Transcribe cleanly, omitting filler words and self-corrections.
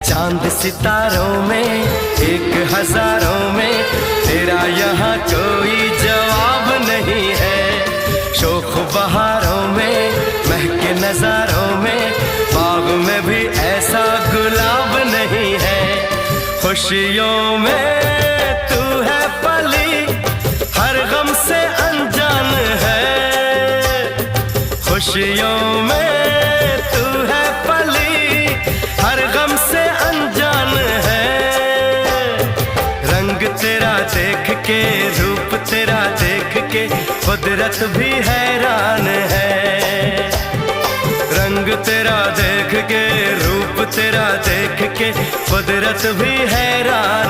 चांद सितारों में एक हजारों में तेरा यहाँ कोई जवाब नहीं है। शोख बहारों में महके नजारों में बाग में भी ऐसा गुलाब नहीं है। खुशियों में तू है पली हर गम से अनजान है। खुशियों में तू है पली हर गम से अनजान है। रंग तेरा देख के रूप तेरा देख के कुदरत भी हैरान है। रंग तेरा देख के रूप तेरा देख के कुदरत भी हैरान